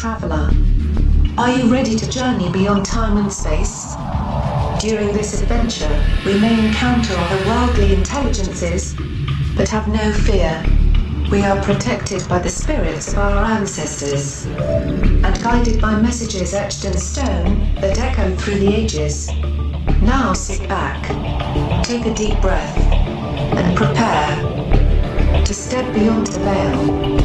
traveler. Are you ready to journey beyond time and space? During this adventure, we may encounter otherworldly intelligences, but have no fear. We are protected by the spirits of our ancestors, and guided by messages etched in stone that echo through the ages. Now sit back, take a deep breath, and prepare to step beyond the veil.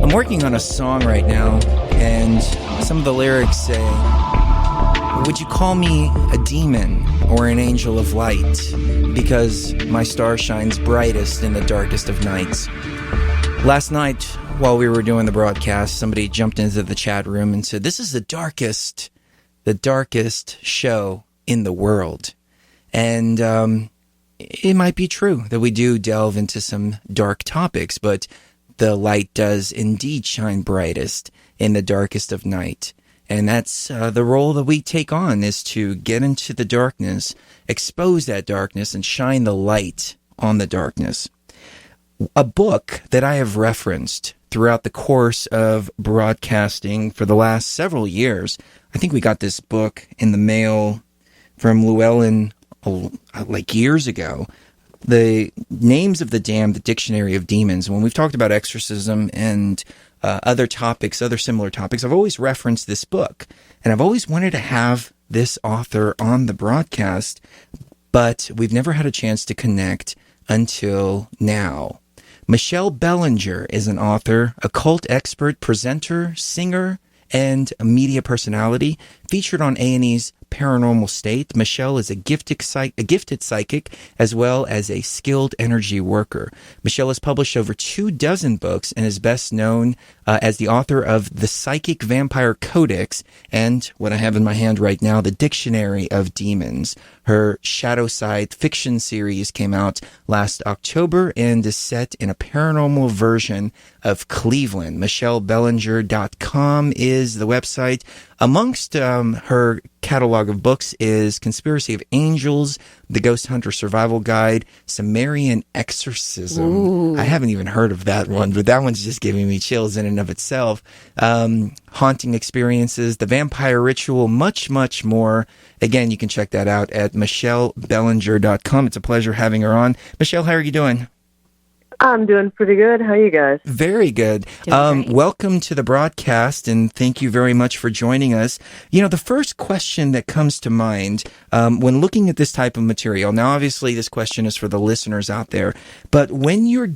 I'm working on a song right now, and some of the lyrics say, "Would you call me a demon or an angel of light? Because my star shines brightest in the darkest of nights." Last night, while we were doing the broadcast, somebody jumped into the chat room and said, "This is the darkest show in the world." And it might be true that we do delve into some dark topics, but the light does indeed shine brightest in the darkest of night. And that's the role that we take on, is to get into the darkness, expose that darkness, and shine the light on the darkness. A book that I have referenced throughout the course of broadcasting for the last several years, I think we got this book in the mail from Llewellyn like years ago. The Names of the Damned, the Dictionary of Demons. When we've talked about exorcism and other topics, other similar topics, I've always referenced this book. And I've always wanted to have this author on the broadcast, but we've never had a chance to connect until now. Michelle Belanger is an author, occult expert, presenter, singer, and a media personality. Featured on A&E's Paranormal State, Michelle is a gifted psychic as well as a skilled energy worker. Michelle has published over 24 books and is best known as the author of The Psychic Vampire Codex and what I have in my hand right now, The Dictionary of Demons. Her Shadow Side fiction series came out last October and is set in a paranormal version of Cleveland. MichelleBelanger.com is the website. Amongst her catalog of books is Conspiracy of Angels, The Ghost Hunter Survival Guide, Sumerian Exorcism. Ooh. I haven't even heard of that one, but that one's just giving me chills in and of itself. Haunting Experiences, The Vampire Ritual, much, much more. Again, you can check that out at MichelleBelanger.com. It's a pleasure having her on. Michelle, how are you doing? I'm doing pretty good. How are you guys? Very good. Welcome to the broadcast, and thank you very much for joining us. You know, the first question that comes to mind when looking at this type of material, now obviously this question is for the listeners out there, but when you're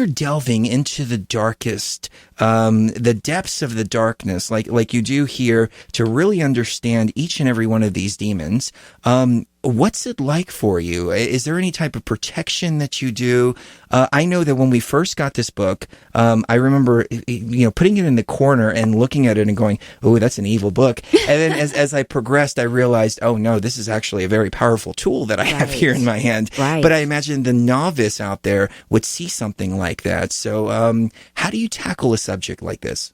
delving into the darkest, the depths of the darkness, like you do here, to really understand each and every one of these demons, what's it like for you? Is there any type of protection that you do? I know that when we first got this book, I remember, putting it in the corner and looking at it and going, "Oh, that's an evil book." And then as I progressed, I realized, oh no, this is actually a very powerful tool that I have here in my hand. Right. But I imagine the novice out there would see something like that. So, how do you tackle a subject like this?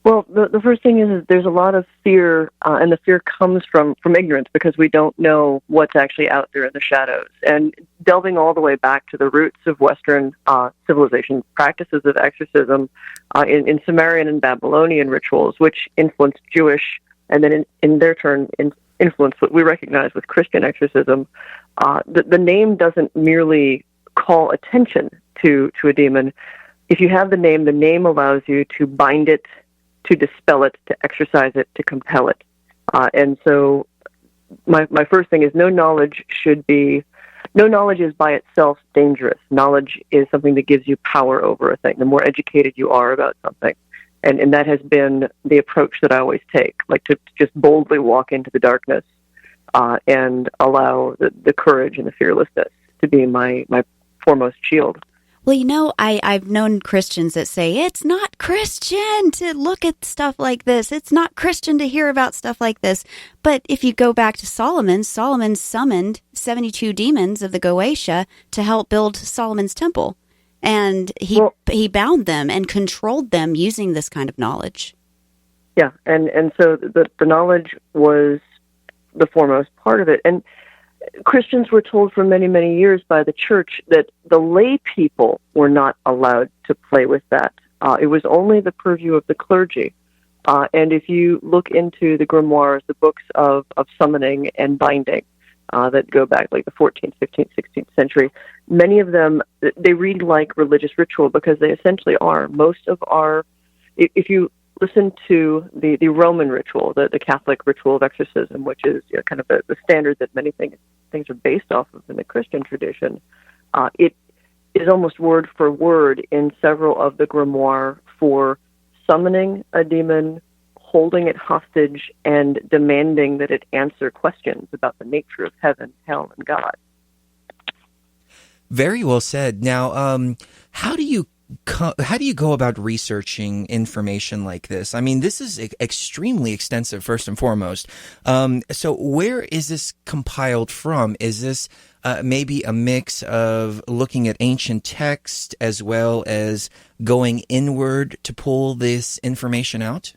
Well, the first thing is there's a lot of fear, and the fear comes from ignorance, because we don't know what's actually out there in the shadows. And delving all the way back to the roots of Western civilization, practices of exorcism in Sumerian and Babylonian rituals, which influenced Jewish, and then in their turn influenced what we recognize with Christian exorcism. The name doesn't merely call attention to a demon. If you have the name allows you to bind it, to dispel it, to exorcise it, to compel it. And so my first thing is no knowledge is by itself dangerous. Knowledge is something that gives you power over a thing. The more educated you are about something. And that has been the approach that I always take, like to just boldly walk into the darkness and allow the courage and the fearlessness to be my foremost shield. Well, I've known Christians that say it's not Christian to look at stuff like this. It's not Christian to hear about stuff like this. But if you go back to Solomon summoned 72 demons of the Goetia to help build Solomon's temple. And he bound them and controlled them using this kind of knowledge. Yeah, and so the knowledge was the foremost part of it. And Christians were told for many, many years by the church that the lay people were not allowed to play with that. It was only the purview of the clergy. And if you look into the grimoires, the books of summoning and binding that go back like the 14th, 15th, 16th century, many of them, they read like religious ritual because they essentially are. Most of our, if you listen to the Roman ritual, the Catholic ritual of exorcism, which is kind of the standard that many things are based off of in the Christian tradition, it is almost word for word in several of the grimoire for summoning a demon, holding it hostage, and demanding that it answer questions about the nature of heaven, hell, and God. Very well said. Now, how do you go about researching information like this? I mean, this is extremely extensive, first and foremost. So where is this compiled from? Is this maybe a mix of looking at ancient text as well as going inward to pull this information out?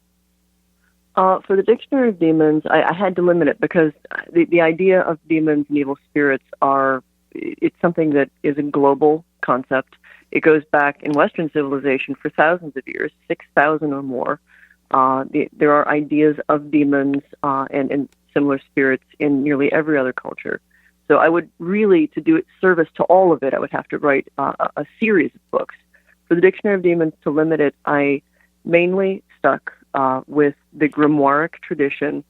For the Dictionary of Demons, I had to limit it because the idea of demons and evil spirits it's something that is a global concept. It goes back in Western civilization for thousands of years, 6,000 or more. There are ideas of demons and similar spirits in nearly every other culture. So I would really, to do it service to all of it, I would have to write a series of books. For the Dictionary of Demons, to limit it, I mainly stuck with the grimoiric tradition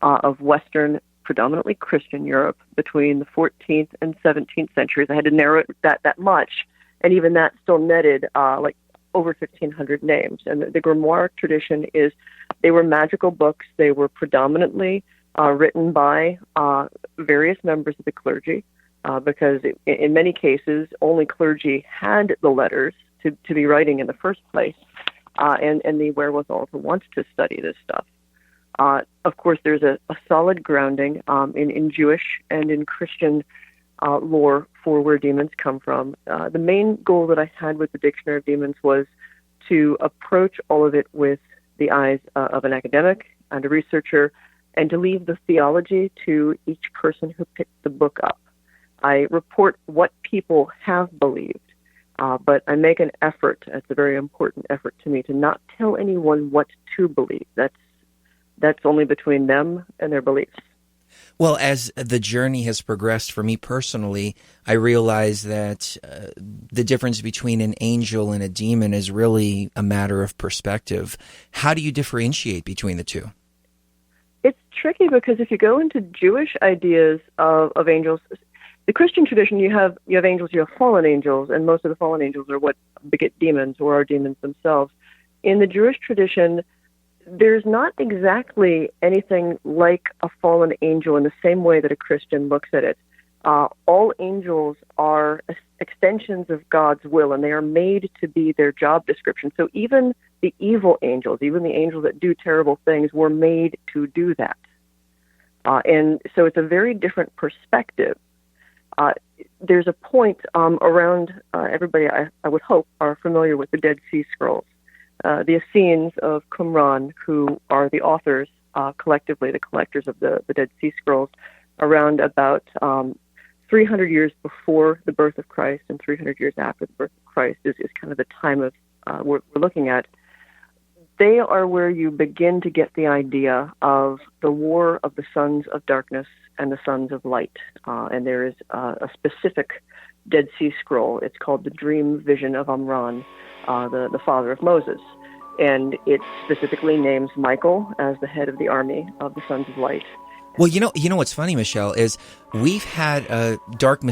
of Western, predominantly Christian Europe between the 14th and 17th centuries. I had to narrow it that much. And even that still netted like over 1,500 names. And the grimoire tradition they were magical books. They were predominantly written by various members of the clergy because in many cases, only clergy had the letters to be writing in the first place and the wherewithal to want to study this stuff. Of course, there's a solid grounding in Jewish and in Christian lore for where demons come from. The main goal that I had with the Dictionary of Demons was to approach all of it with the eyes of an academic and a researcher, and to leave the theology to each person who picked the book up. I report what people have believed, but I make an effort, it's a very important effort to me, to not tell anyone what to believe. That's only between them and their beliefs. Well, as the journey has progressed for me personally, I realize that the difference between an angel and a demon is really a matter of perspective. How do you differentiate between the two? It's tricky because if you go into Jewish ideas of angels, the Christian tradition, you have angels, you have fallen angels, and most of the fallen angels are what beget demons or are demons themselves. In the Jewish tradition, there's not exactly anything like a fallen angel in the same way that a Christian looks at it. All angels are extensions of God's will, and they are made to be their job description. So even the evil angels, even the angels that do terrible things, were made to do that. And so it's a very different perspective. There's a point around, everybody, I would hope, are familiar with the Dead Sea Scrolls. The Essenes of Qumran, who are the authors, collectively the collectors of the Dead Sea Scrolls, around about 300 years before the birth of Christ and 300 years after the birth of Christ is kind of the time of we're looking at. They are where you begin to get the idea of the war of the sons of darkness and the sons of light. And there is a specific Dead Sea Scroll. It's called the Dream Vision of Qumran, the father of Moses. And it specifically names Michael as the head of the army of the Sons of Light. Well, you know what's funny, Michelle, is we've had a black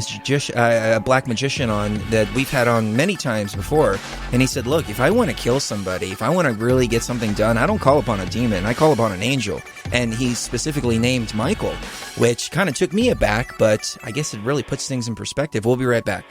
magician on that we've had on many times before, and he said, look, if I want to kill somebody, if I want to really get something done, I don't call upon a demon, I call upon an angel. And he specifically named Michael, which kind of took me aback, but I guess it really puts things in perspective. We'll be right back.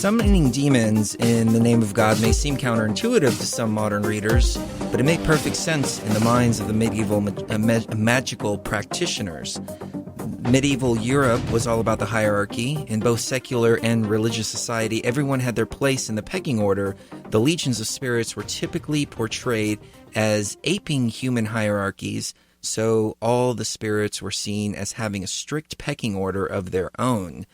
Summoning demons in the name of God may seem counterintuitive to some modern readers, but it made perfect sense in the minds of the medieval magical practitioners. Medieval Europe was all about the hierarchy. In both secular and religious society, everyone had their place in the pecking order. The legions of spirits were typically portrayed as aping human hierarchies, so all the spirits were seen as having a strict pecking order of their own.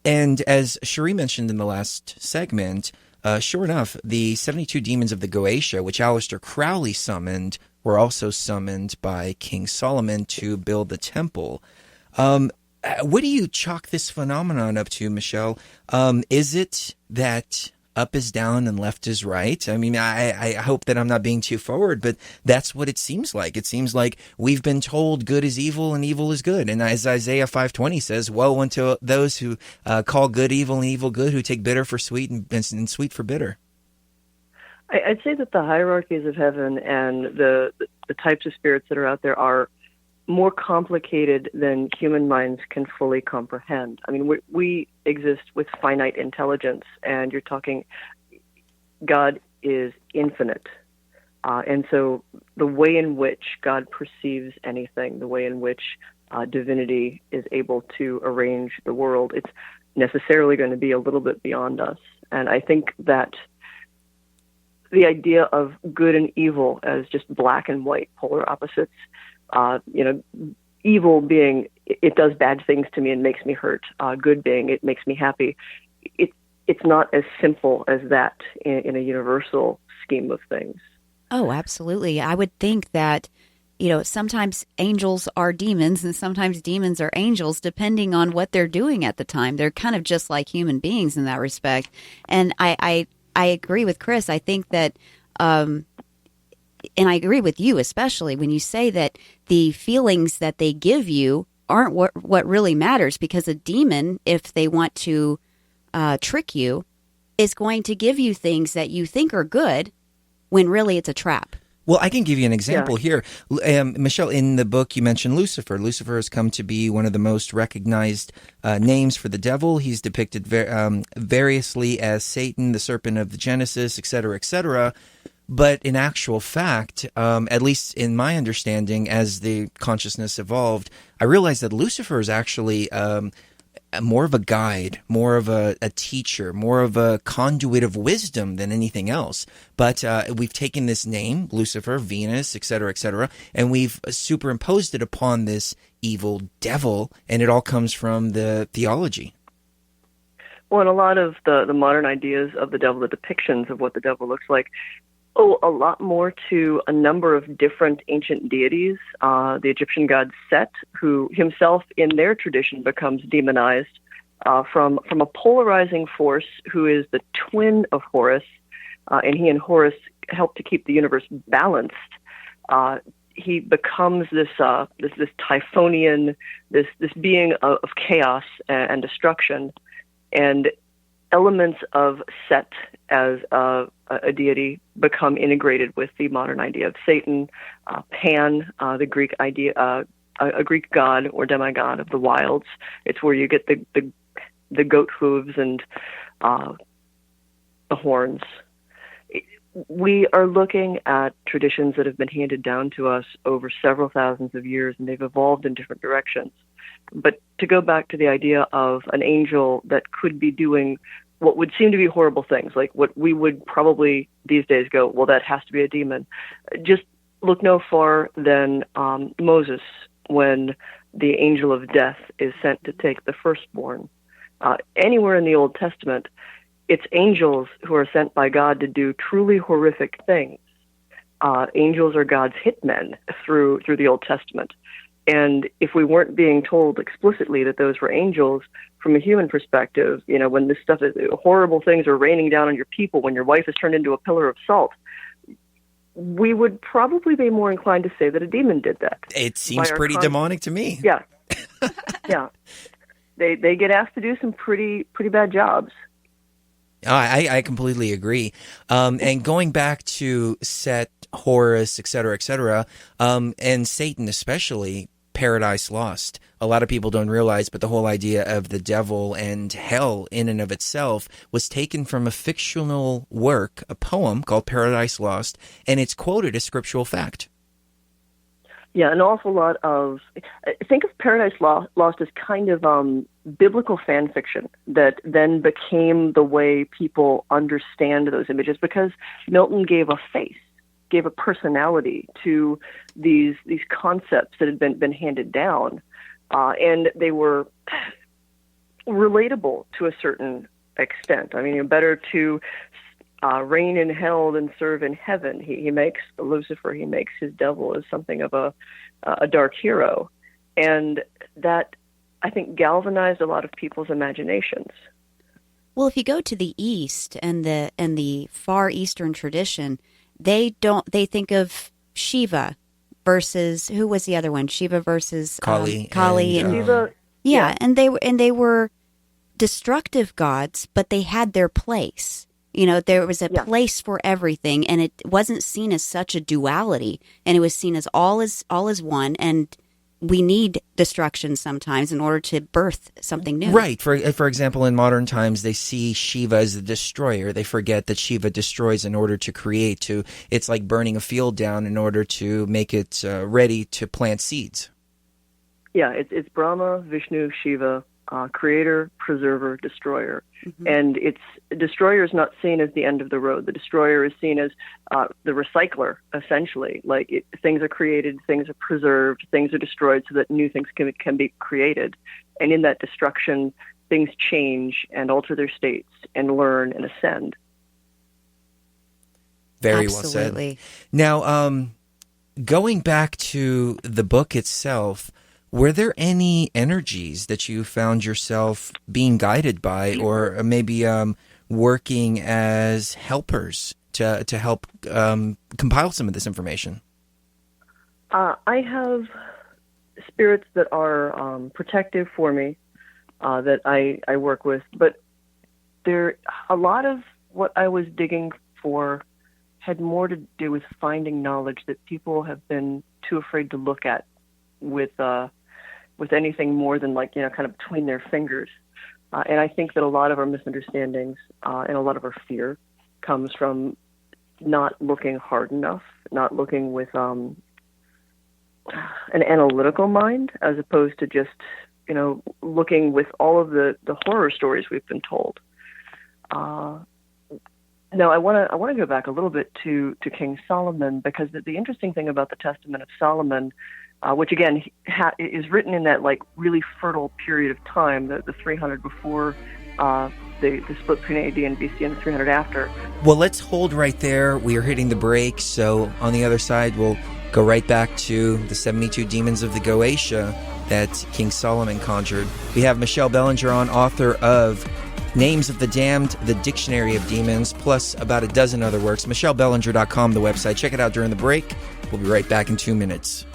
And as Sheree mentioned in the last segment, sure enough, the 72 demons of the Goetia, which Aleister Crowley summoned, were also summoned by King Solomon to build the temple. What do you chalk this phenomenon up to, Michelle? Is it that up is down and left is right? I mean, I hope that I'm not being too forward, but that's what it seems like. It seems like we've been told good is evil and evil is good. And as Isaiah 5:20 says, woe unto those who call good evil and evil good, who take bitter for sweet and sweet for bitter. I'd say that the hierarchies of heaven and the types of spirits that are out there are more complicated than human minds can fully comprehend. I mean, we exist with finite intelligence, and you're talking, God is infinite. And so the way in which God perceives anything, the way in which divinity is able to arrange the world, it's necessarily going to be a little bit beyond us. And I think that the idea of good and evil as just black and white polar opposites, evil being it does bad things to me and makes me hurt, good being it makes me happy. It's not as simple as that in a universal scheme of things. Oh, absolutely. I would think that, sometimes angels are demons and sometimes demons are angels, depending on what they're doing at the time. They're kind of just like human beings in that respect. And I agree with Chris. I think that, and I agree with you, especially when you say that the feelings that they give you aren't what really matters, because a demon, if they want to trick you, is going to give you things that you think are good when really it's a trap. Well, I can give you an example here. Michelle, in the book you mentioned Lucifer. Lucifer has come to be one of the most recognized names for the devil. He's depicted variously as Satan, the serpent of the Genesis, etc., etc. But in actual fact, at least in my understanding, as the consciousness evolved, I realized that Lucifer is actually more of a guide, more of a teacher, more of a conduit of wisdom than anything else. But we've taken this name, Lucifer, Venus, etc., and we've superimposed it upon this evil devil, and it all comes from the theology. Well, and a lot of the modern ideas of the devil, the depictions of what the devil looks like, owe a lot more to a number of different ancient deities. The Egyptian god Set, who himself in their tradition becomes demonized from a polarizing force who is the twin of Horus, and he and Horus help to keep the universe balanced. He becomes this Typhonian, this being of chaos and destruction, and elements of Set as a deity become integrated with the modern idea of Satan, Pan, the Greek idea, a Greek god or demigod of the wilds. It's where you get the goat hooves and the horns. We are looking at traditions that have been handed down to us over several thousands of years, and they've evolved in different directions. But to go back to the idea of an angel that could be doing what would seem to be horrible things, like what we would probably these days go, well, that has to be a demon. Just look no far than Moses, when the angel of death is sent to take the firstborn. Anywhere in the Old Testament, it's angels who are sent by God to do truly horrific things. Angels are God's hitmen through the Old Testament. And if we weren't being told explicitly that those were angels, from a human perspective, when this stuff is horrible things are raining down on your people, when your wife is turned into a pillar of salt, we would probably be more inclined to say that a demon did that. It seems pretty demonic to me. Yeah. Yeah. They get asked to do some pretty bad jobs. I completely agree. And going back to Set, Horus, etc., and Satan especially, Paradise Lost. a lot of people don't realize, but the whole idea of the devil and hell in and of itself was taken from a fictional work, a poem called Paradise Lost, and it's quoted as scriptural fact. Yeah, an awful lot of, think of Paradise Lost as kind of biblical fan fiction that then became the way people understand those images, because Milton gave a face, gave a personality to these concepts that had been handed down, and they were relatable to a certain extent. I mean, better to reign in hell than serve in heaven. He makes Lucifer, he makes his devil as something of a dark hero, and that, I think, galvanized a lot of people's imaginations. Well, if you go to the East and the Far Eastern tradition, they think of Shiva versus, who was the other one? Shiva versus Kali. And Shiva, yeah, and they were destructive gods, but they had their place. You know, there was a place for everything, and it wasn't seen as such a duality, and it was seen as all is one, and we need destruction sometimes in order to birth something new. Right. For example, in modern times, they see Shiva as the destroyer. They forget that Shiva destroys in order to create. It's like burning a field down in order to make it ready to plant seeds. Yeah, it's Brahma, Vishnu, Shiva, creator, preserver, destroyer. Mm-hmm. And destroyer is not seen as the end of the road. The destroyer is seen as the recycler, essentially. Like things are created, things are preserved, things are destroyed so that new things can be created. And in that destruction, things change and alter their states and learn and ascend. Very Absolutely. well said. Now, going back to the book itself, were there any energies that you found yourself being guided by, or maybe working as helpers to help compile some of this information? I have spirits that are protective for me that I work with, but a lot of what I was digging for had more to do with finding knowledge that people have been too afraid to look at with anything more than kind of between their fingers. And I think that a lot of our misunderstandings and a lot of our fear comes from not looking hard enough, not looking with an analytical mind, as opposed to just, looking with all of the horror stories we've been told. Now, I want to go back a little bit to King Solomon, because the interesting thing about the Testament of Solomon, which again is written in that really fertile period of time, the 300 before the split between AD and BC and the 300 after. Well, let's hold right there. We are hitting the break, so on the other side, we'll go right back to the 72 demons of the Goetia that King Solomon conjured. We have Michelle Belanger on, author of Names of the Damned, the Dictionary of Demons, plus about a dozen other works. MichelleBelanger.com, the website. Check it out during the break. We'll be right back in 2 minutes.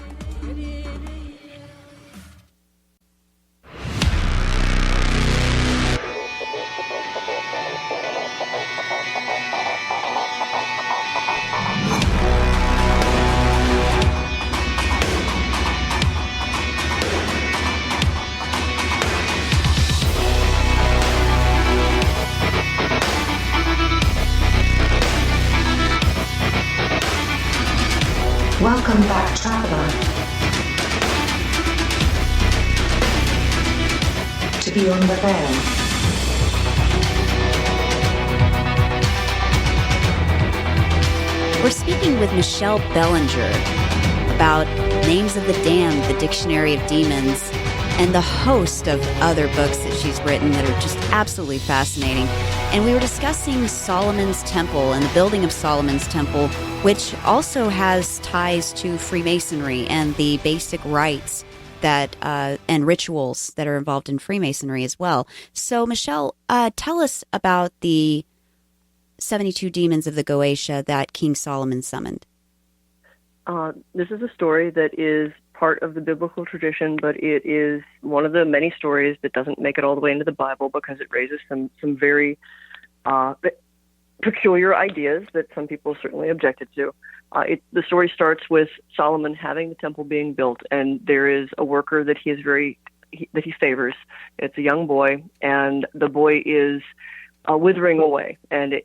Welcome back, traveler, to Beyond the Veil. We're speaking with Michelle Belanger about Names of the Damned, the Dictionary of Demons, and the host of other books that she's written that are just absolutely fascinating. And we were discussing Solomon's Temple and the building of Solomon's Temple, which also has ties to Freemasonry and the basic rites that and rituals that are involved in Freemasonry as well. So, Michelle, tell us about the 72 demons of the Goetia that King Solomon summoned. This is a story that is part of the biblical tradition, but it is one of the many stories that doesn't make it all the way into the Bible because it raises some very peculiar ideas that some people certainly objected to. The story starts with Solomon having the temple being built, and there is a worker that he is very that he favors. It's a young boy, and the boy is withering away. And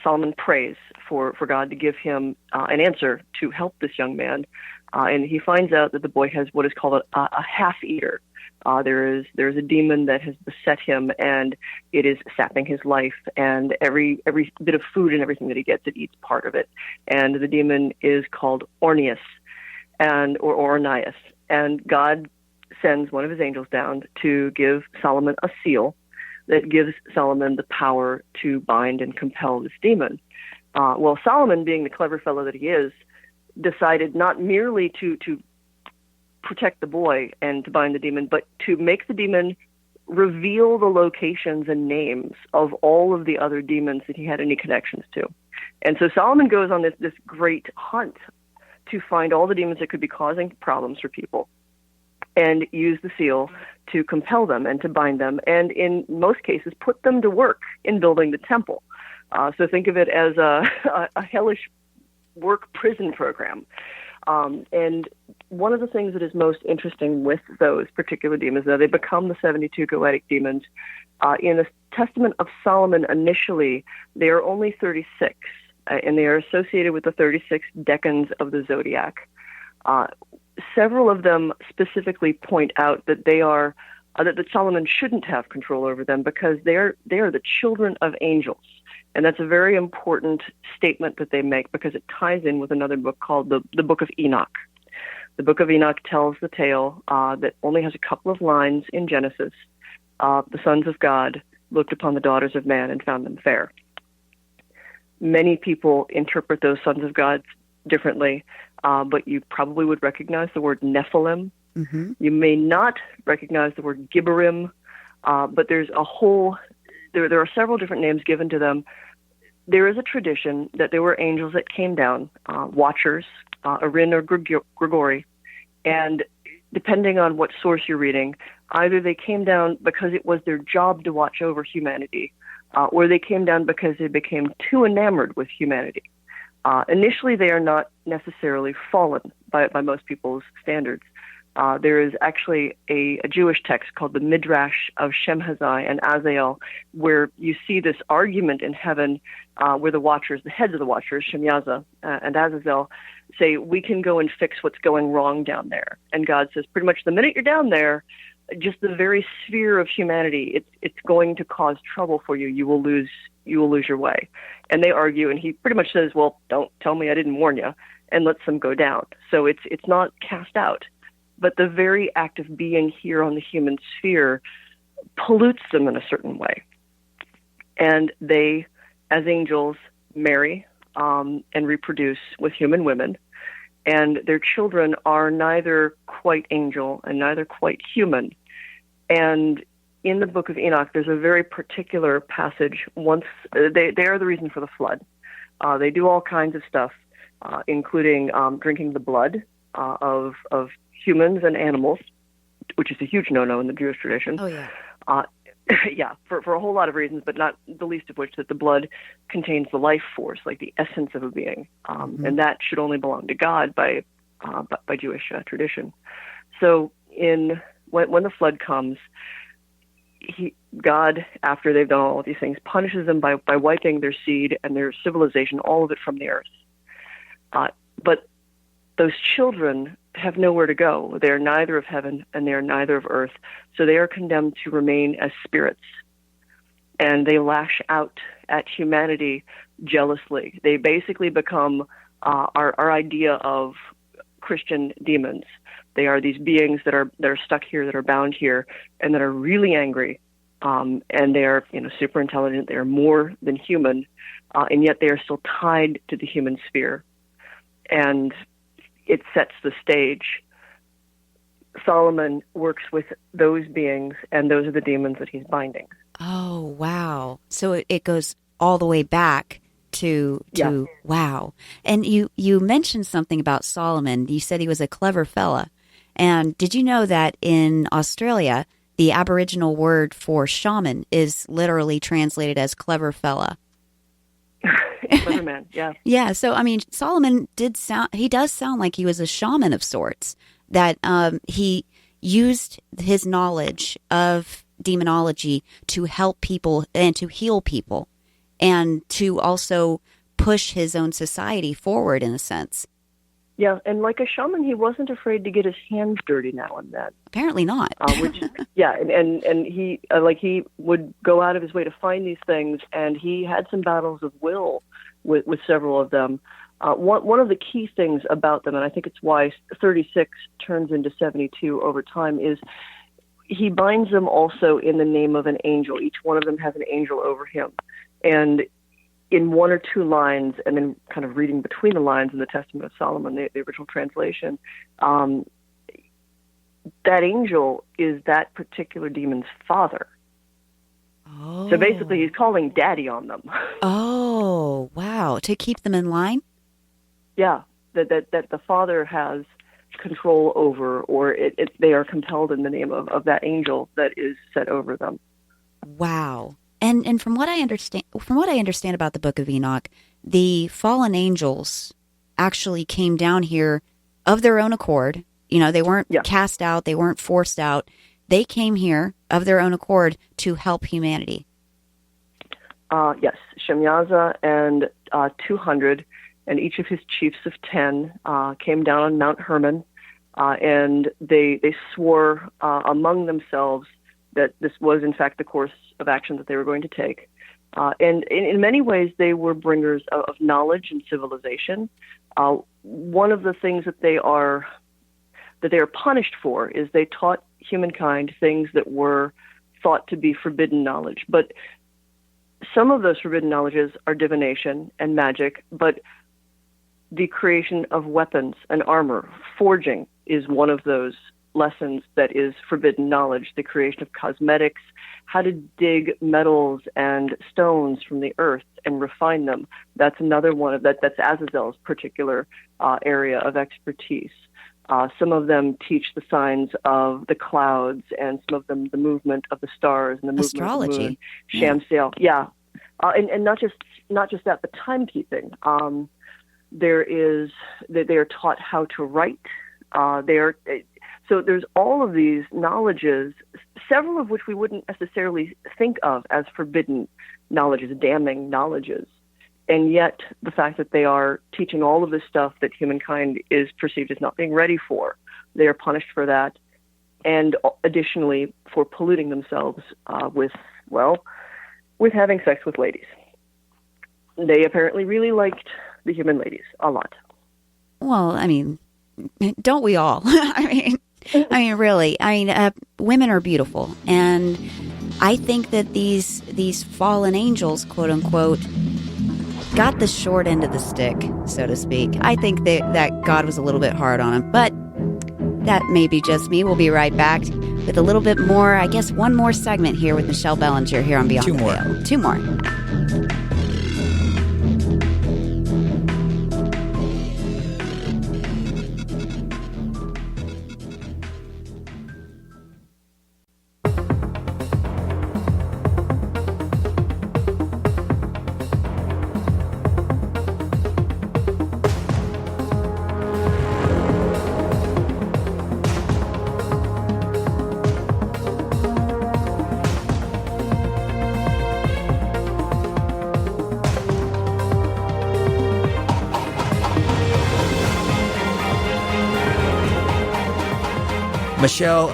Solomon prays for God to give him an answer to help this young man. And he finds out that the boy has what is called a half-eater. There's a demon that has beset him, and it is sapping his life. And every bit of food and everything that he gets, it eats part of it. And the demon is called Ornius, or Ornias. And God sends one of his angels down to give Solomon a seal that gives Solomon the power to bind and compel this demon. Well, Solomon, being the clever fellow that he is, decided not merely to protect the boy and to bind the demon, but to make the demon reveal the locations and names of all of the other demons that he had any connections to. And so Solomon goes on this great hunt to find all the demons that could be causing problems for people and use the seal to compel them and to bind them, and in most cases put them to work in building the temple. So think of it as a hellish work prison program. And one of the things that is most interesting with those particular demons, though, they become the 72 Goetic demons. In the Testament of Solomon, initially, they are only 36, and they are associated with the 36 decans of the zodiac. Several of them specifically point out that they are that Solomon shouldn't have control over them because they are the children of angels. And that's a very important statement that they make because it ties in with another book called the Book of Enoch. The Book of Enoch tells the tale that only has a couple of lines in Genesis. The sons of God looked upon the daughters of man and found them fair. Many people interpret those sons of God differently, but you probably would recognize the word Nephilim. Mm-hmm. You may not recognize the word Gibberim, but there's a whole... There are several different names given to them. There is a tradition that there were angels that came down, watchers, Arin or Grigori, and depending on what source you're reading, either they came down because it was their job to watch over humanity, or they came down because they became too enamored with humanity. Initially, they are not necessarily fallen by most people's standards. There is actually a Jewish text called the Midrash of Shemhazai and Azael, where you see this argument in heaven where the watchers, the heads of the watchers, Shemyaza and Azazel, say, we can go and fix what's going wrong down there. And God says, pretty much the minute you're down there, just the very sphere of humanity, it's going to cause trouble for you. You will lose your way. And they argue, and he pretty much says, well, don't tell me I didn't warn you, and lets them go down. So it's not cast out. But the very act of being here on the human sphere pollutes them in a certain way. And they, as angels, marry and reproduce with human women. And their children are neither quite angel and neither quite human. And in the Book of Enoch, there's a very particular passage. Once they are the reason for the flood. They do all kinds of stuff, including drinking the blood of humans and animals, which is a huge no-no in the Jewish tradition. Oh, yeah. Yeah, for a whole lot of reasons, but not the least of which that the blood contains the life force, like the essence of a being, and that should only belong to God by Jewish tradition. So when the flood comes, God, after they've done all of these things, punishes them by wiping their seed and their civilization, all of it from the earth. But those children have nowhere to go. They are neither of heaven and they are neither of earth. So they are condemned to remain as spirits. And they lash out at humanity jealously. They basically become our idea of Christian demons. They are these beings that are stuck here, that are bound here, and that are really angry. And they are super intelligent. They are more than human, and yet they are still tied to the human sphere. And it sets the stage. Solomon works with those beings, and those are the demons that he's binding. Oh, wow. So it goes all the way back to yeah. Wow. And you mentioned something about Solomon. You said he was a clever fella. And did you know that in Australia, the Aboriginal word for shaman is literally translated as clever fella? Clever man, yeah. Yeah, so I mean, Solomon does sound like he was a shaman of sorts. That he used his knowledge of demonology to help people and to heal people and to also push his own society forward in a sense. Yeah, and like a shaman, he wasn't afraid to get his hands dirty now and then. Apparently not. And he he would go out of his way to find these things, and he had some battles of will with several of them. One of the key things about them, and I think it's why 36 turns into 72 over time, is he binds them also in the name of an angel. Each one of them has an angel over him. And in one or two lines, and then kind of reading between the lines in the Testament of Solomon, the original translation, that angel is that particular demon's father. Oh. So basically he's calling daddy on them. Oh, wow. To keep them in line? Yeah, that the father has control over, or they are compelled in the name of that angel that is set over them. Wow. And from what I understand about the Book of Enoch, the fallen angels actually came down here of their own accord. You know, they weren't cast out, they weren't forced out. They came here of their own accord to help humanity. Yes, Shemyaza and 200, and each of his chiefs of 10 came down on Mount Hermon, and they swore among themselves that this was, in fact, the course of action that they were going to take. And in many ways, they were bringers of knowledge and civilization. One of the things that they are punished for is they taught humankind things that were thought to be forbidden knowledge. But some of those forbidden knowledges are divination and magic, but the creation of weapons and armor, forging, is one of those lessons that is forbidden knowledge. The creation of cosmetics, how to dig metals and stones from the earth and refine them. That's another one of that's Azazel's particular area of expertise. Some of them teach the signs of the clouds, and some of them the movement of the stars and the movement astrology. of the moon. Shamsiel, yeah. And not just that, but timekeeping. They are taught how to write. So there's all of these knowledges, several of which we wouldn't necessarily think of as forbidden knowledges, damning knowledges. And yet the fact that they are teaching all of this stuff that humankind is perceived as not being ready for, they are punished for that. And additionally, for polluting themselves with having sex with ladies. They apparently really liked the human ladies a lot. Well, I mean, don't we all? I mean, really. Women are beautiful, and I think that these fallen angels, quote unquote, got the short end of the stick, so to speak. I think that God was a little bit hard on them, but that may be just me. We'll be right back with a little bit more. I guess one more segment here with Michelle Belanger here on Beyond the Veil. Two more. Michelle,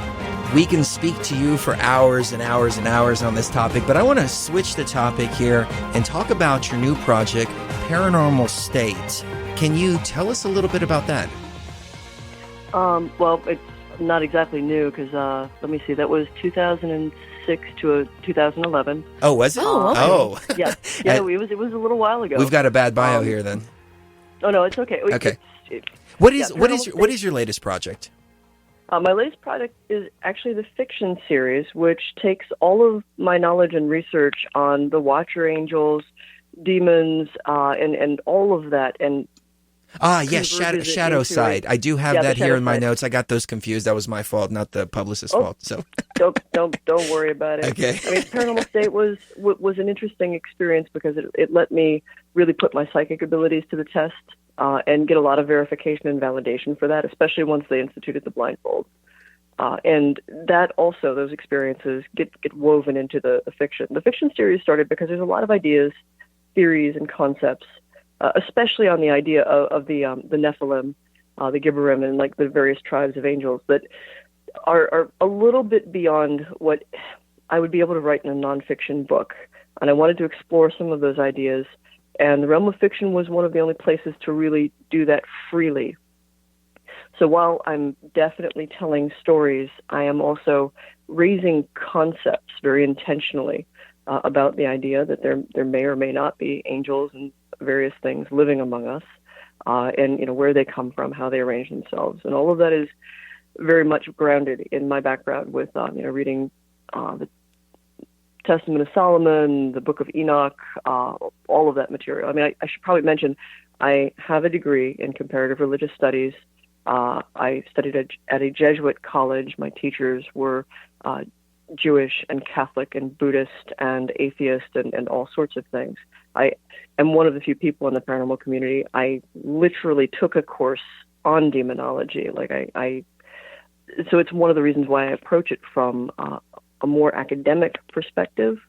we can speak to you for hours and hours and hours on this topic, but I want to switch the topic here and talk about your new project, Paranormal State. Can you tell us a little bit about that? Well, it's not exactly new because, let me see, that was 2006 to 2011. Oh, was it? Oh. Yeah, it was a little while ago. We've got a bad bio here then. Oh, no, it's okay. Okay. What is your latest project? My latest project is actually the fiction series, which takes all of my knowledge and research on the Watcher Angels, demons, and all of that. And yes, Shadow Side. I do have that here in my notes. I got those confused. That was my fault, not the publicist's fault. So don't worry about it. Okay. I mean, Paranormal State was an interesting experience because it let me really put my psychic abilities to the test. And get a lot of verification and validation for that, especially once they instituted the blindfold. And that also, those experiences get woven into the fiction. The fiction series started because there's a lot of ideas, theories, and concepts, especially on the idea of the Nephilim, the Gibberim, and like the various tribes of angels that are a little bit beyond what I would be able to write in a nonfiction book. And I wanted to explore some of those ideas. And the realm of fiction was one of the only places to really do that freely. So while I'm definitely telling stories, I am also raising concepts very intentionally about the idea that there may or may not be angels and various things living among us, and where they come from, how they arrange themselves, and all of that is very much grounded in my background with reading the Testament of Solomon, the Book of Enoch, all of that material. I mean, I should probably mention I have a degree in comparative religious studies. I studied at a Jesuit college. My teachers were Jewish and Catholic and Buddhist and atheist and all sorts of things. I am one of the few people in the paranormal community. I literally took a course on demonology. So it's one of the reasons why I approach it from a more academic perspective.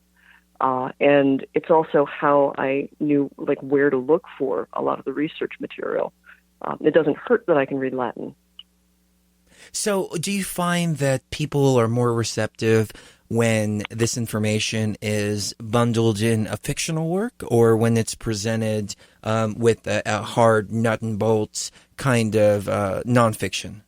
And it's also how I knew where to look for a lot of the research material. It doesn't hurt that I can read Latin. So do you find that people are more receptive when this information is bundled in a fictional work or when it's presented with a hard nut and bolts kind of nonfiction?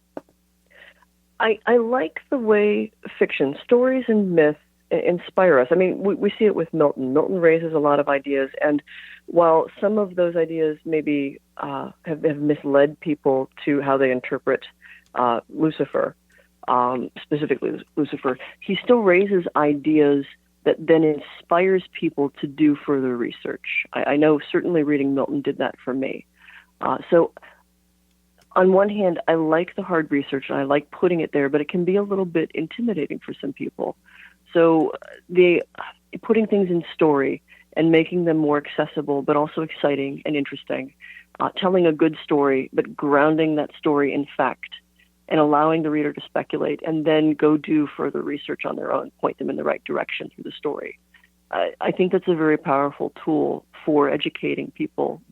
I like the way fiction, stories and myth inspire us. I mean, we see it with Milton. Milton raises a lot of ideas, and while some of those ideas maybe have misled people to how they interpret Lucifer, specifically Lucifer, he still raises ideas that then inspires people to do further research. I know certainly reading Milton did that for me. So on one hand, I like the hard research and I like putting it there, but it can be a little bit intimidating for some people. So putting things in story and making them more accessible, but also exciting and interesting, telling a good story, but grounding that story in fact, and allowing the reader to speculate and then go do further research on their own, point them in the right direction through the story. I think that's a very powerful tool for educating people,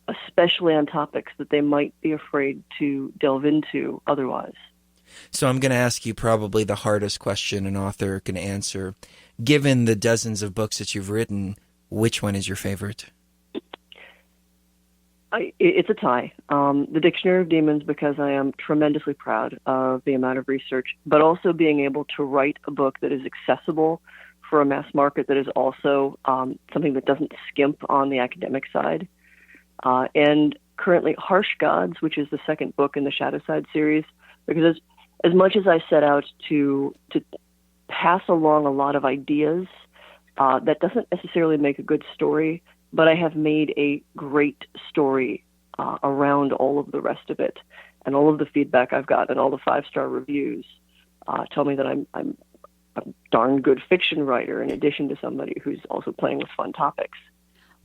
especially on topics that they might be afraid to delve into otherwise. So I'm going to ask you probably the hardest question an author can answer. Given the dozens of books that you've written, which one is your favorite? It's a tie. The Dictionary of Demons, because I am tremendously proud of the amount of research, but also being able to write a book that is accessible for a mass market, that is also something that doesn't skimp on the academic side. And currently Harsh Gods, which is the second book in the Shadow Side series, because as much as I set out to pass along a lot of ideas, that doesn't necessarily make a good story, but I have made a great story around all of the rest of it. And all of the feedback I've gotten, all the 5-star reviews, tell me that I'm a darn good fiction writer in addition to somebody who's also playing with fun topics.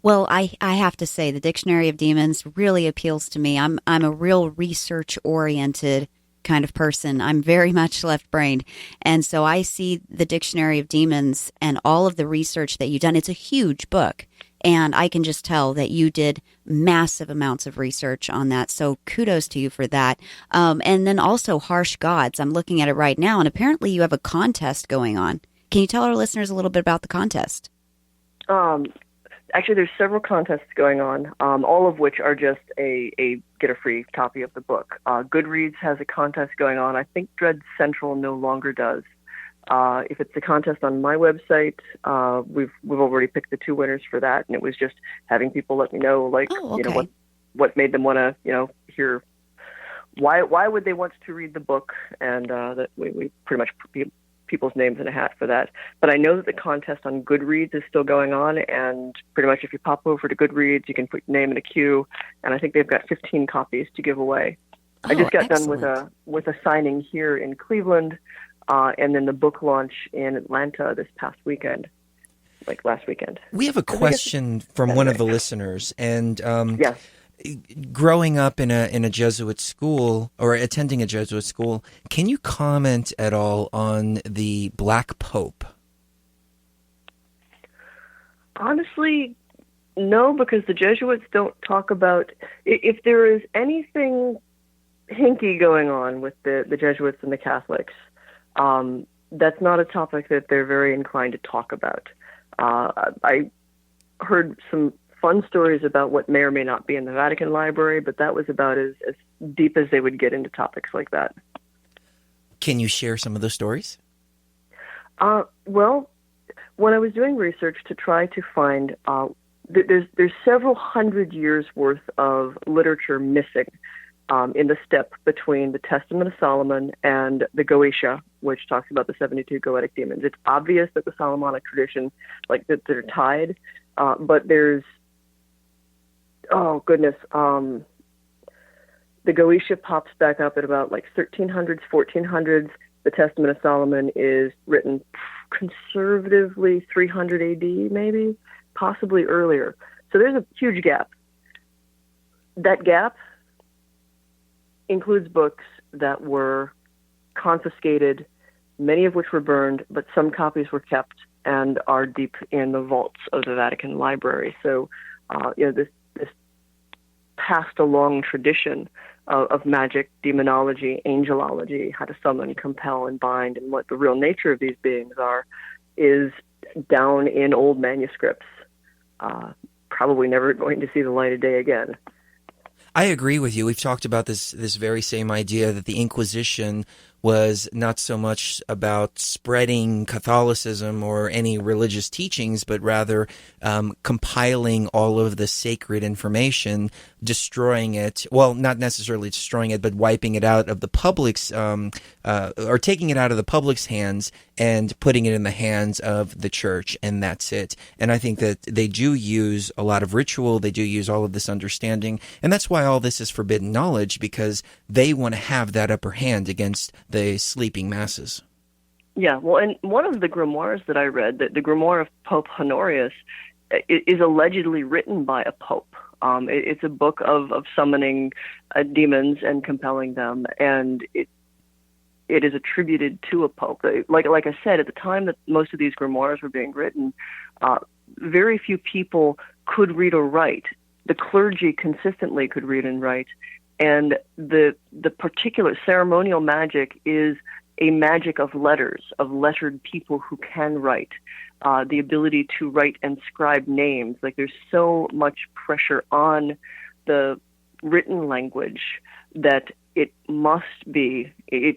Well, I have to say the Dictionary of Demons really appeals to me. I'm a real research-oriented kind of person. I'm very much left-brained. And so I see the Dictionary of Demons and all of the research that you've done. It's a huge book. And I can just tell that you did massive amounts of research on that. So kudos to you for that. And then also Harsh Gods. I'm looking at it right now. And apparently you have a contest going on. Can you tell our listeners a little bit about the contest? Actually, there's several contests going on, all of which are just a get a free copy of the book. Goodreads has a contest going on. I think Dread Central no longer does. If it's a contest on my website, we've already picked the 2 winners for that, and it was just having people let me know, what made them want to, hear why would they want to read the book, and that we pretty much put people's names in a hat for that. But I know that the contest on Goodreads is still going on, and pretty much if you pop over to Goodreads, you can put your name in a queue, and I think they've got 15 copies to give away. I just got excellent. done with a signing here in Cleveland. And then the book launch in Atlanta this past weekend, last weekend. We have a question from one of the listeners, and Yes. growing up in a Jesuit school or attending a Jesuit school, can you comment at all on the Black Pope? Honestly, no, because the Jesuits don't talk about, if there is anything hinky going on with the Jesuits and the Catholics, that's not a topic that they're very inclined to talk about. I heard some fun stories about what may or may not be in the Vatican Library, but that was about as deep as they would get into topics like that. Can you share some of those stories? Well, when I was doing research to try to find, there's several hundred years worth of literature missing in the step between the Testament of Solomon and the Goetia, which talks about the 72 goetic demons. It's obvious that the Solomonic tradition, like that they're tied, but there's, oh goodness, the Goetia pops back up at about like 1300s, 1400s. The Testament of Solomon is written conservatively 300 AD, maybe, possibly earlier. So there's a huge gap. That gap includes books that were confiscated, many of which were burned, but some copies were kept and are deep in the vaults of the Vatican Library. So, this passed along tradition of magic, demonology, angelology, how to summon, compel, and bind, and what the real nature of these beings are, is down in old manuscripts. Probably never going to see the light of day again. I agree with you. We've talked about this very same idea that the Inquisition was not so much about spreading Catholicism or any religious teachings, but rather compiling all of the sacred information, destroying it. Well, not necessarily destroying it, but wiping it out of the public's, or taking it out of the public's hands and putting it in the hands of the church, and that's it. And I think that they do use a lot of ritual, they do use all of this understanding, and that's why all this is forbidden knowledge, because they want to have that upper hand against the sleeping masses. Yeah, well, and one of the grimoires that I read, the grimoire of Pope Honorius, is allegedly written by a pope. It's a book of summoning demons and compelling them, and it is attributed to a pope. Like I said, at the time that most of these grimoires were being written, very few people could read or write. The clergy consistently could read and write, and the particular ceremonial magic is a magic of letters, of lettered people who can write, the ability to write and scribe names. Like, there's so much pressure on the written language that it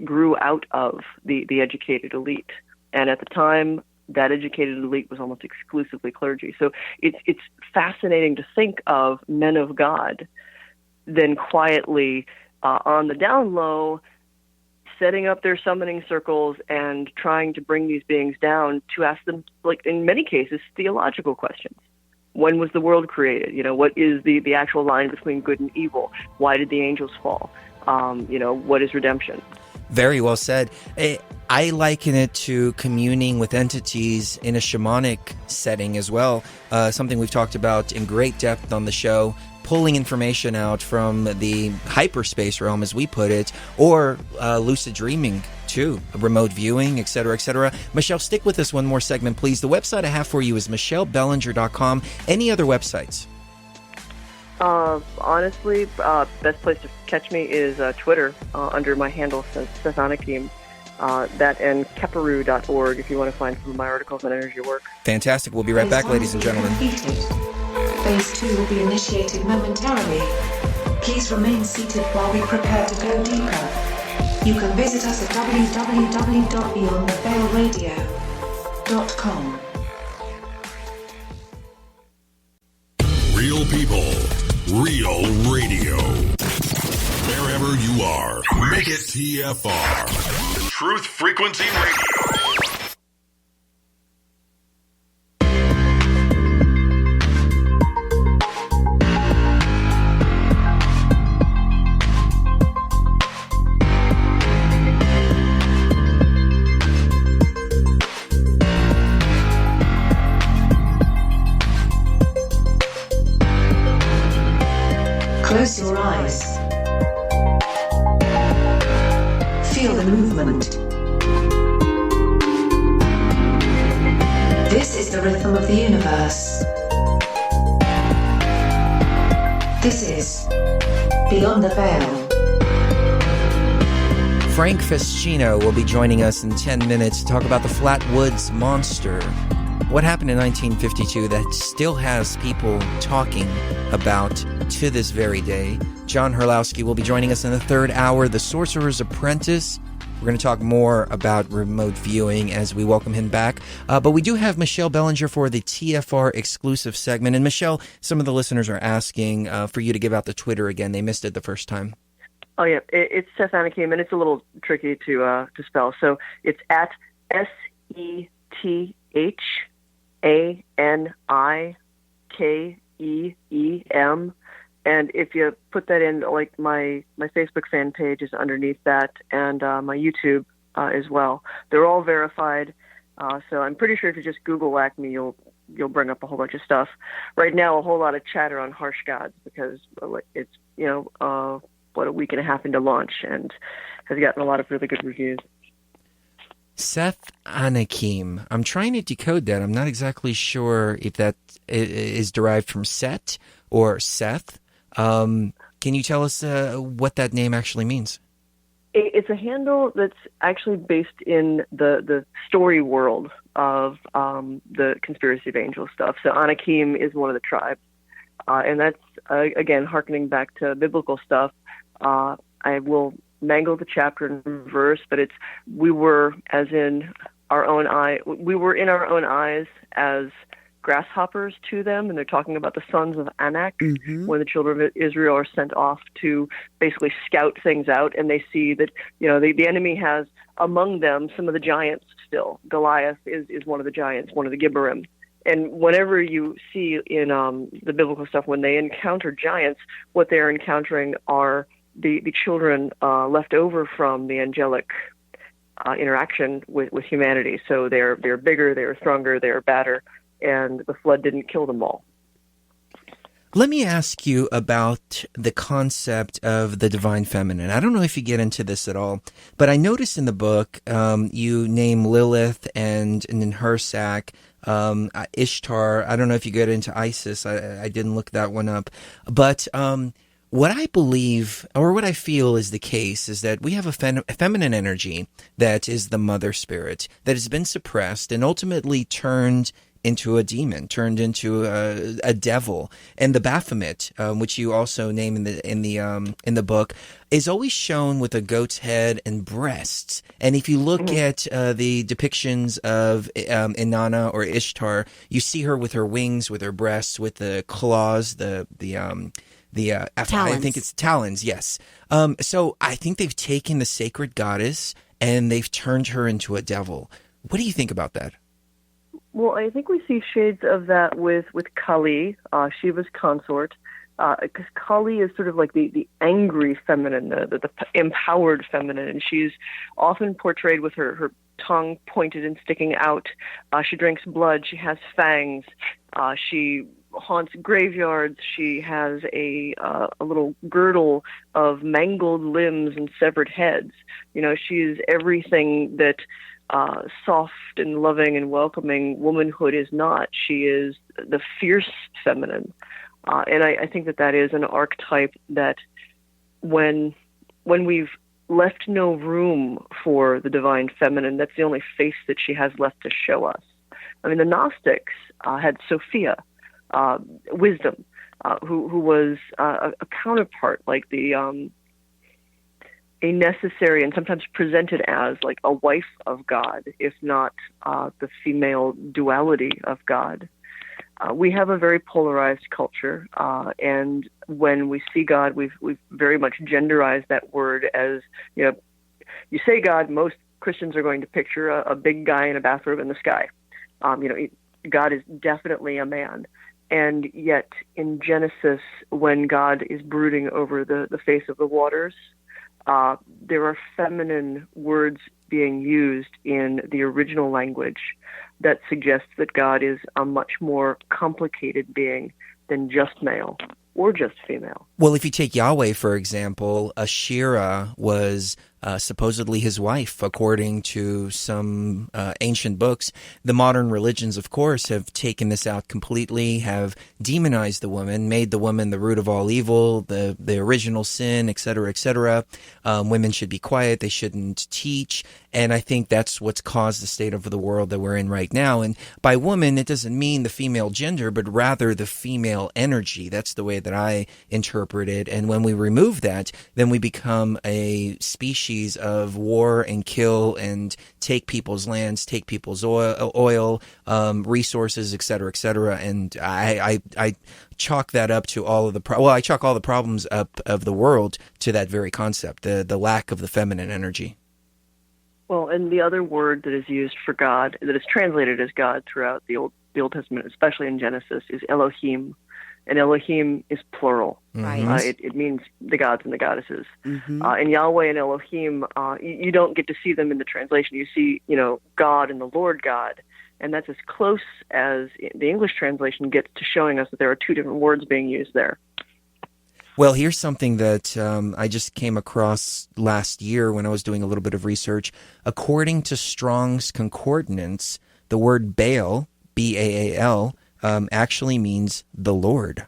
grew out of the educated elite. And at the time, that educated elite was almost exclusively clergy. So it's fascinating to think of men of God then quietly on the down low setting up their summoning circles and trying to bring these beings down to ask them, like in many cases, theological questions. When was the world created? What is the actual line between good and evil? Why did the angels fall? What is redemption? Very well said. I liken it to communing with entities in a shamanic setting as well, something we've talked about in great depth on the show, pulling information out from the hyperspace realm, as we put it, or lucid dreaming too, remote viewing, etc., etc. Michelle, stick with us one more segment, please. The website I have for you is michellebelanger.com. Any other websites? Honestly, best place to catch me is Twitter under my handle, Sons of Anak. That and keperu.org if you want to find some of my articles on energy work. Fantastic. We'll be right back, ladies and gentlemen. Phase 2 will be initiated momentarily. Please remain seated while we prepare to go deeper. You can visit us at www.beyondtheveilradio.com. Real people, real radio. Wherever you are, make it TFR. Truth Frequency Radio. Close your eyes. Feel the movement. This is the rhythm of the universe. This is Beyond the Veil. Frank Fescino will be joining us in 10 minutes to talk about the Flatwoods Monster. What happened in 1952 that still has people talking about to this very day. John Herlowski will be joining us in the third hour, The Sorcerer's Apprentice. We're going to talk more about remote viewing as we welcome him back. But we do have Michelle Belanger for the TFR exclusive segment. And Michelle, some of the listeners are asking for you to give out the Twitter again. They missed it the first time. Oh, yeah. It's Seth Anakim, and it's a little tricky to spell. So it's at SETHANIKEEM. And if you put that in, like my Facebook fan page is underneath that, and my YouTube as well. They're all verified. So I'm pretty sure if you just Google Acme, you'll bring up a whole bunch of stuff. Right now, a whole lot of chatter on Harsh Gods because it's, a week and a half into launch and has gotten a lot of really good reviews. Seth Anakim. I'm trying to decode that. I'm not exactly sure if that is derived from Set or Seth. Can you tell us what that name actually means? It's a handle that's actually based in the story world of the Conspiracy of Angels stuff. So Anakim is one of the tribes. And that's, again, hearkening back to biblical stuff. I will mangle the chapter and verse, but we were in our own eyes as grasshoppers to them, and they're talking about the Sons of Anak, when the children of Israel are sent off to basically scout things out, and they see that the enemy has among them some of the giants still. Goliath is one of the giants, one of the Gibberim. And whenever you see in the biblical stuff, when they encounter giants, what they're encountering are the children left over from the angelic interaction with humanity. So they're bigger, they're stronger, they're badder, and the flood didn't kill them all. Let me ask you about the concept of the divine feminine. I don't know if you get into this at all, but I noticed in the book you name Lilith and in Hersak, Ishtar. I don't know if you get into Isis. I didn't look that one up. But what I believe, or what I feel is the case, is that we have a feminine energy that is the mother spirit that has been suppressed and ultimately turned into a demon, turned into a devil. And the Baphomet, which you also name in the book, is always shown with a goat's head and breasts. And if you look at the depictions of Inanna or Ishtar, you see her with her wings, with her breasts, with the claws, the talons. I think it's talons, yes. So I think they've taken the sacred goddess and they've turned her into a devil. What do you think about that? Well, I think we see shades of that with Kali, Shiva's consort, because Kali is sort of like the angry feminine, the empowered feminine, and she's often portrayed with her tongue pointed and sticking out. She drinks blood. She has fangs. She haunts graveyards. She has a little girdle of mangled limbs and severed heads. She's everything that soft and loving and welcoming womanhood is not. She is the fierce feminine. And I think that is an archetype that when we've left no room for the divine feminine, that's the only face that she has left to show us. I mean, the Gnostics had Sophia, wisdom, who was a counterpart, like a necessary and sometimes presented as like a wife of God, if not the female duality of God. We have a very polarized culture, and when we see God, we've very much genderized that word as, you say God, most Christians are going to picture a big guy in a bathrobe in the sky. God is definitely a man. And yet in Genesis, when God is brooding over the face of the waters, there are feminine words being used in the original language that suggests that God is a much more complicated being than just male. or just female. Well, if you take Yahweh, for example, Asherah was supposedly his wife, according to some ancient books. The modern religions, of course, have taken this out completely, have demonized the woman, made the woman the root of all evil, the original sin, etc., etc. Women should be quiet. They shouldn't teach. And I think that's what's caused the state of the world that we're in right now. And by woman, it doesn't mean the female gender, but rather the female energy. That's the way that I interpret it. And when we remove that, then we become a species of war and kill and take people's lands, take people's oil, resources, et cetera, et cetera. And I chalk that up to all of the I chalk all the problems up of the world to that very concept, the lack of the feminine energy. Well, and the other word that is used for God, that is translated as God throughout the Old Testament, especially in Genesis, is Elohim. And Elohim is plural. Right. It means the gods and the goddesses. Mm-hmm. And Yahweh and Elohim, you don't get to see them in the translation. You see, God and the Lord God. And that's as close as the English translation gets to showing us that there are two different words being used there. Well, here's something that I just came across last year when I was doing a little bit of research. According to Strong's Concordance, the word Baal, B-A-A-L, actually means the Lord.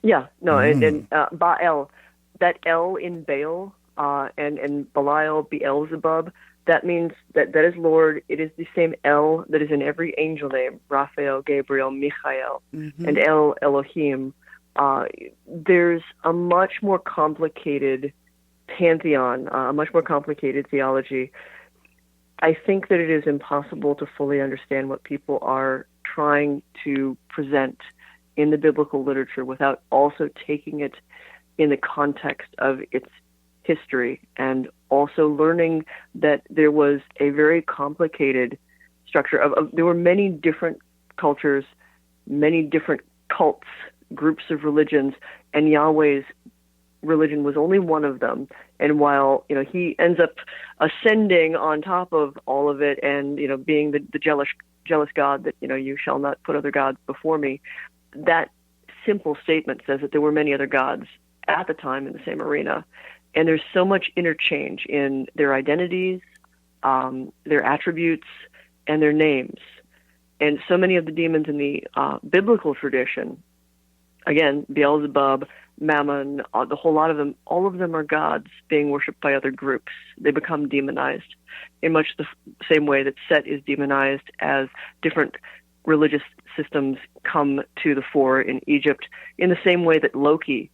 Yeah, no, and Baal, that L in Baal and Belial, Beelzebub, that means that is Lord. It is the same L that is in every angel name, Raphael, Gabriel, Michael, and Elohim. There's a much more complicated pantheon, a much more complicated theology. I think that it is impossible to fully understand what people are trying to present in the biblical literature without also taking it in the context of its history and also learning that there was a very complicated structure of there were many different cultures, many different cults, groups of religions, and Yahweh's religion was only one of them. And while he ends up ascending on top of all of it and being the jealous God that you shall not put other gods before me, that simple statement says that there were many other gods at the time in the same arena. And there's so much interchange in their identities, their attributes, and their names. And so many of the demons in the biblical tradition, again, Beelzebub, Mammon, the whole lot of them, all of them are gods being worshipped by other groups. They become demonized in much the same way that Set is demonized as different religious systems come to the fore in Egypt, in the same way that Loki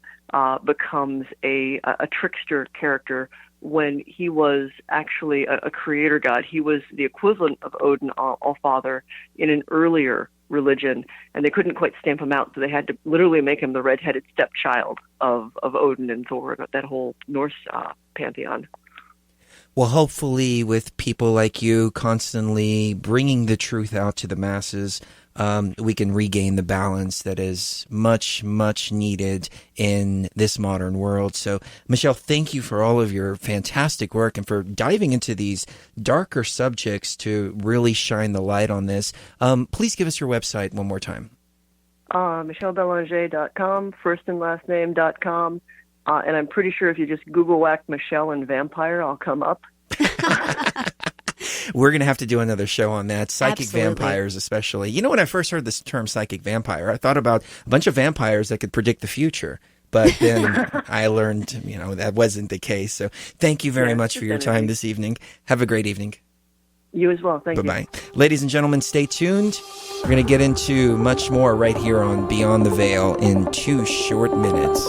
becomes a trickster character when he was actually a creator god. He was the equivalent of Odin, All-Father, in an earlier religion, and they couldn't quite stamp him out, so they had to literally make him the red-headed stepchild of Odin and Thor, that whole Norse pantheon. Well, hopefully with people like you constantly bringing the truth out to the masses, we can regain the balance that is much, much needed in this modern world. So, Michelle, thank you for all of your fantastic work and for diving into these darker subjects to really shine the light on this. Please give us your website one more time. MichelleBelanger.com, first and last name.com. And I'm pretty sure if you just Google whack Michelle and vampire, I'll come up. We're going to have to do another show on that. Psychic Absolutely. vampires, especially. When I first heard this term psychic vampire, I thought about a bunch of vampires that could predict the future. But then I learned, that wasn't the case. So thank you very much for your time this evening. Have a great evening. You as well. Thank you. Bye-bye. Ladies and gentlemen, stay tuned. We're going to get into much more right here on Beyond the Veil in 2 short minutes.